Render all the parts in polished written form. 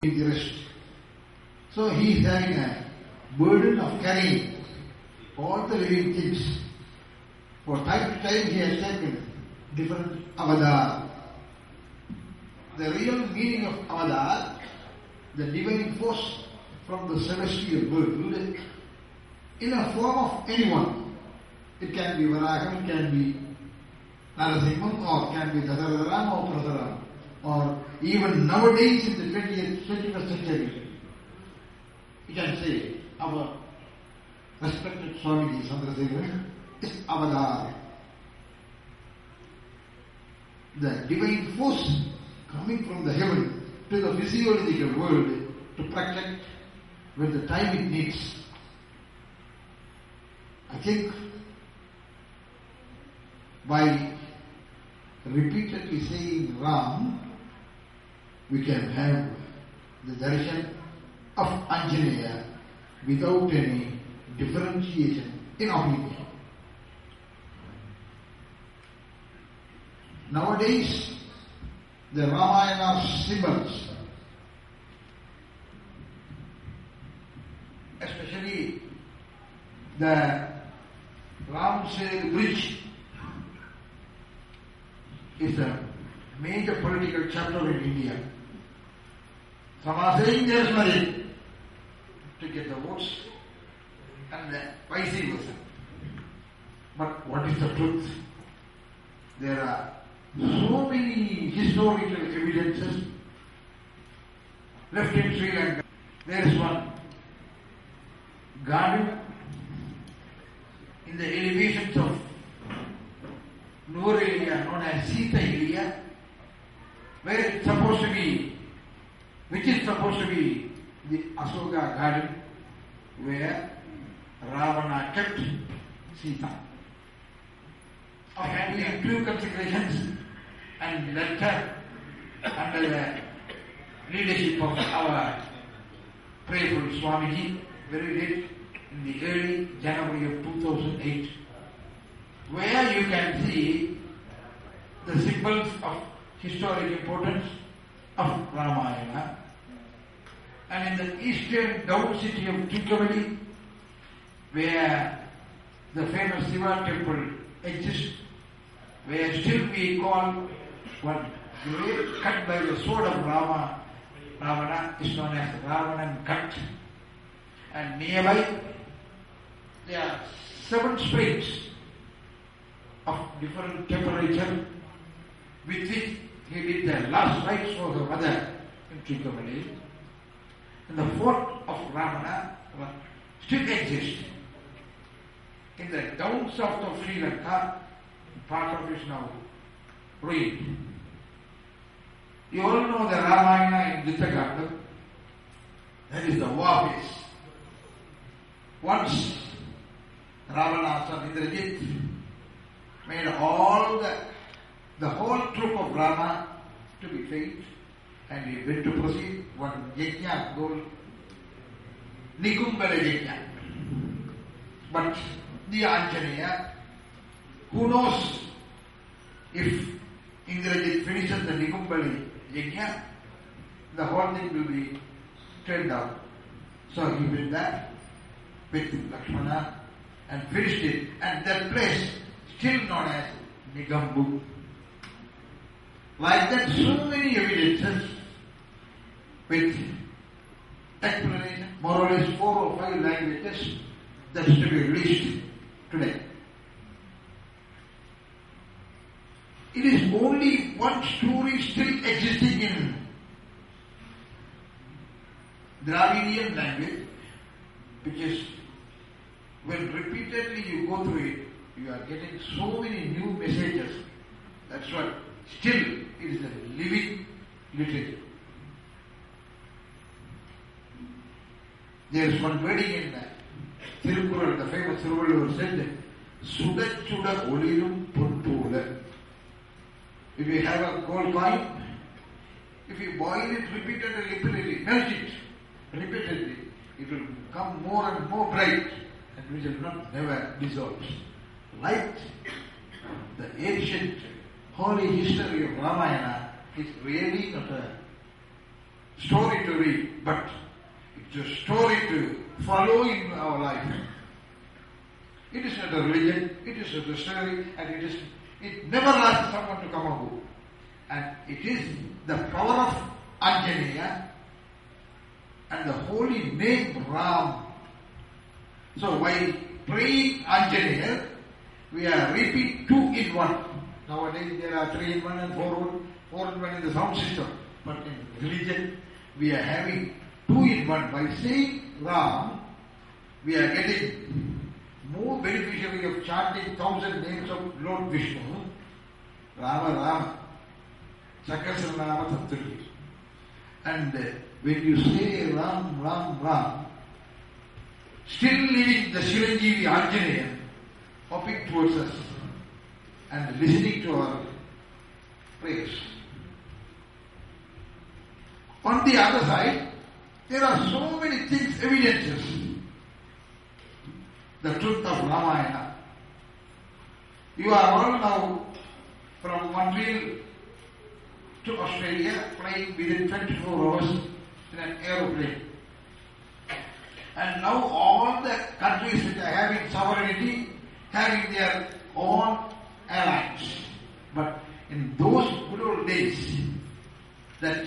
the rest. So he is having a burden of carrying all the living things. For time to time he has taken different avatar. The real meaning of avatar, the divine force from the celestial world, in a form of anyone. It can be Varaham, it can be Narasimham, or it can be Dasararam or Prasaram, or even nowadays in the 21st century, you can say our respected Swamiji Chandrasekharan is avatar. The divine force coming from the heaven to the physiological world to protect when the time it needs. I think by repeatedly saying Ram, we can have the darshan of Anjaneya without any differentiation in opinion. Nowadays, the Ramayana symbols, especially the Ram-Setu bridge, is a major political chapter in India. Some are saying there is money to get the votes and vice versa. But what is the truth? There are so many historical evidences left in Sri Lanka. There is one garden in the elevations of Noor area known as Sita area, where it's supposed to be, which is supposed to be the Asoka garden, where Ravana kept Sita. Having two considerations and left her under the leadership of our prayerful Swamiji, very late in the early January of 2008, where you can see the symbols of historic importance of Ramayana. And in the eastern down city of Tiruvannamalai, where the famous Shiva temple exists, where still we call one grave cut by the sword of Ravana is known as Ravanan cut. And nearby there are 7 springs of different temperature with which he did the last rites for the mother in Tiruvannamalai. And the fort of Ravana still exists. In the down south of Sri Lanka, part of it is now ruined. You all know the Ramayana in Ditthagandam. That is the war phase. Once Ravana son Indrajit made all the whole troop of Rama to be faint, and he went to proceed one yajna called Nikumbala yajna. But the Anjaneya, who knows if Indrajit finishes the Nikumbali yajna, the whole thing will be turned out. So he went there with Lakshmana and finished it, and that place still known as Nigambu. Like that, so many evidences with explanation, more or less 4 or 5 languages that is to be released today. It is only one story still existing in Dravidian language, which is, when repeatedly you go through it, you are getting so many new messages. That's why still it is a living literature. There is one wording in Thirukural, the famous Thiruvalluvar said, Sudachuda Olirum Puntula. If you have a gold coin, if you boil it repeatedly, melt it repeatedly, it will become more and more bright, and which will not never dissolve. Like the ancient holy history of Ramayana is really not a story to read, but it's a story to follow in our life. It is not a religion, it is not a story, and it never asks someone to come aboard. And it is the power of Anjaneya and the holy name Ram. So while praying Anjaneya, we are repeating 2 in 1. Nowadays there are 3 in 1 and 4 in 1 in the sound system. But in religion, we are having 2 in 1. By saying Ram, we are getting more beneficiary of chanting 1,000 names of Lord Vishnu. Rama Rama, Sakasranama Tattri. And when you say Ram, Ram, Ram, still living the Chiranjeevi Anjaneya, hopping towards us and listening to our prayers. On the other side, there are so many things, evidences. The truth of Ramayana. You are all now from Montreal to Australia flying within 24 hours in an aeroplane. And now all the countries which are having sovereignty, having their own airlines. But in those good old days, that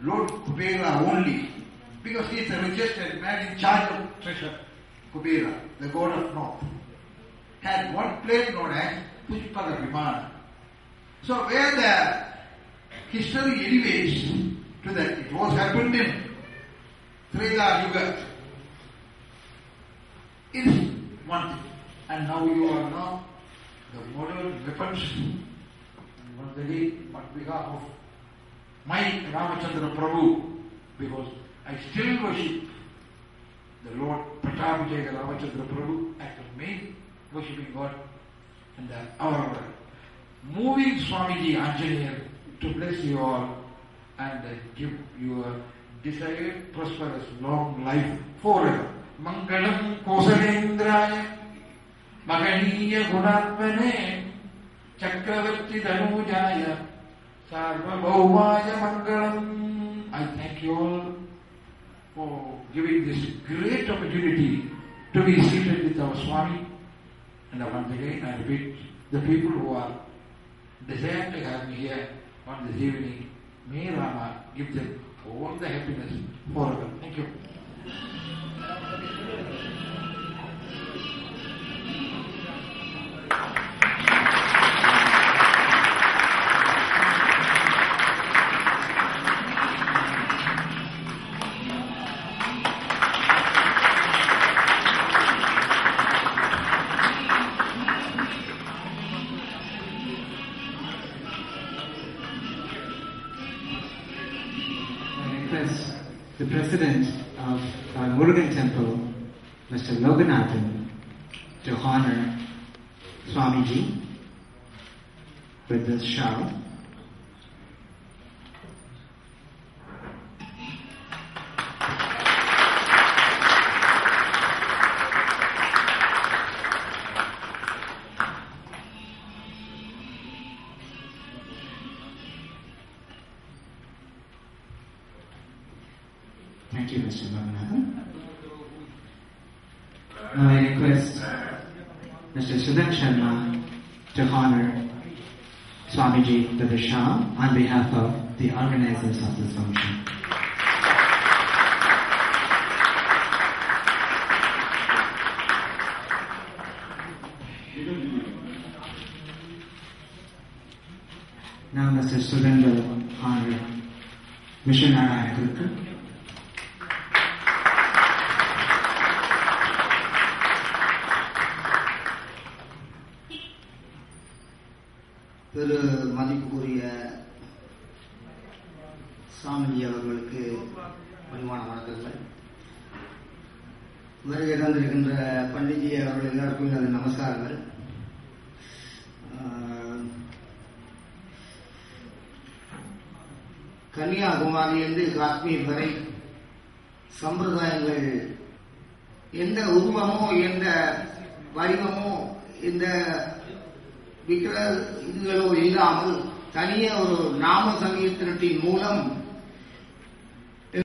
Lord Kubera only, because he is the richest man in charge of treasure, Kubera, the god of north, had one plane known as Pushpada Vimana. So where the history elevates to that, it was happened in Treta Yuga, is one thing. And now you are now the modern weapons. And once again, on behalf of my Ramachandra Prabhu, because I still worship the Lord Pratapvijaya Ramachandra Prabhu as the main worshipping God, and our moving Swamiji Anjaneya to bless you all and give you a desired prosperous long life forever. Mangalam Kosalendraya Maganiya Gunatmane Chakravarti Dhanujaya Sarvabhaumaya Mangalam. I thank you all for giving this great opportunity to be seated with our Swami. And once again I repeat, the people who are desired to have me here on this evening, may Rama give them all the happiness forever. Thank you. The President of our Murugan Temple, Mr. Loganathan, to honor Swamiji with this shawl. Thank you, Mr. Loganathan. Now I request Mr. Sudan Sharma to honor Swamiji with the shawl on behalf of the organizers of this function. Now Mr. Sudan will honor Missionary Gurukul. திரு மதிப்புக்குரிய சாமிஜி அவர்களுக்கு பணிவான வணக்கங்கள். வருகை தந்திருக்கின்ற பண்டிஜி அவர்கள் எல்லாருக்கும் எனது நமஸ்காரங்கள். கன்னியாகுமரியிலிருந்து காஷ்மீர் வரை சம்பிரதாயங்கள் எந்த உருவமோ எந்த வடிவமோ இந்த இதுகளோ இல்லாமல் தனியே ஒரு நாம சங்கீர்த்தனத்தின் மூலம்